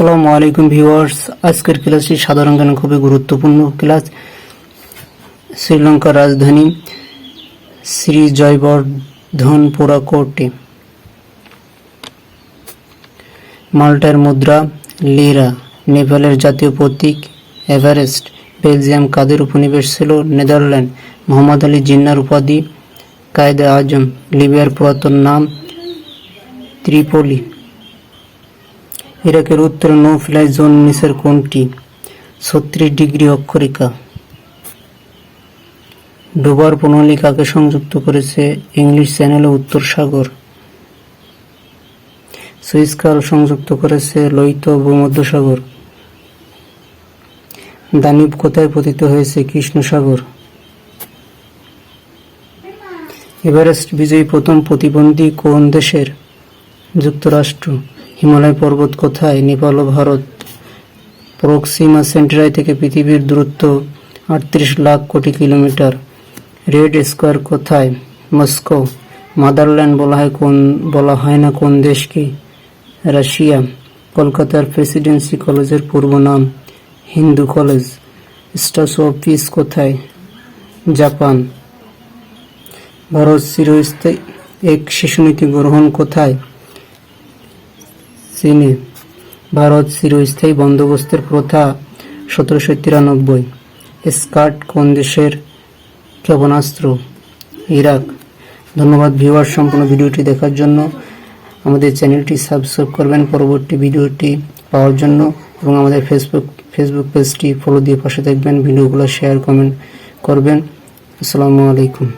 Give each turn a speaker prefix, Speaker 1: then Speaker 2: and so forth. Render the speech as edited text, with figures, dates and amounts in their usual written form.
Speaker 1: আসসালামু আলাইকুম ভিউয়ার্স, আজকের ক্লাসটি সাধারণ জ্ঞান খুবই গুরুত্বপূর্ণ ক্লাস। শ্রীলঙ্কার রাজধানী শ্রী জয়বর্ধনপুরা কোর্টে। মাল্টার মুদ্রা লিরা। নেপালের জাতীয় প্রতীক এভারেস্ট। বেলজিয়াম কাদের উপনিবেশ ছিল? নেদারল্যান্ড। মোহাম্মদ আলী জিন্নাহর উপাধি কায়েদে আজম। লিবিয়ার পুরাতন নাম ত্রিপোলি। ইরাকের উত্তরে নো ফ্লাই জোন নিচের কোনটি? 36° অক্ষরেখা। ডোবার প্রণালী কাকে সংযুক্ত করেছে? ইংলিশ চ্যানেল ও উত্তর সাগর। সুয়েজ খাল সংযুক্ত করেছে লোহিত ভূমধ্যসাগর। দানিব কোথায় পতিত হয়েছে? কৃষ্ণ সাগর। এভারেস্ট বিজয়ী প্রথম প্রতিবন্ধী কোন দেশের? যুক্তরাষ্ট্র। হিমালয় পর্বত কোথায়? নেপাল ও ভারত। প্রক্সিমা সেন্টারাই থেকে পৃথিবীর দূরত্ব 38 লাখ কোটি কিলোমিটার। রেড স্কোয়ার কোথায়? মস্কো। মাদারল্যান্ড বলা হয় না কোন দেশকে? রাশিয়া। কলকাতার প্রেসিডেন্সি কলেজের পূর্ব নাম? Hindu college. Statue of piece কোথায়? জাপান। ভারত চিরস্থায়ী এক শিশুনীতি গ্রহণ কোথায়? চীনে। ভারত চিরস্থায়ী বন্দোবস্তের প্রথা 1793। স্কার্ট কোন দেশের ক্ষেপণাস্ত্র? ইরাক। ধন্যবাদ ভিউয়ার, সম্পূর্ণ ভিডিওটি দেখার জন্য। আমাদের চ্যানেলটি সাবস্ক্রাইব করবেন পরবর্তী ভিডিওটি পাওয়ার জন্য, এবং আমাদের ফেসবুক পেজটি ফলো দিয়ে পাশে থাকবেন। ভিডিওগুলো শেয়ার কমেন্ট করবেন। আসসালামু আলাইকুম।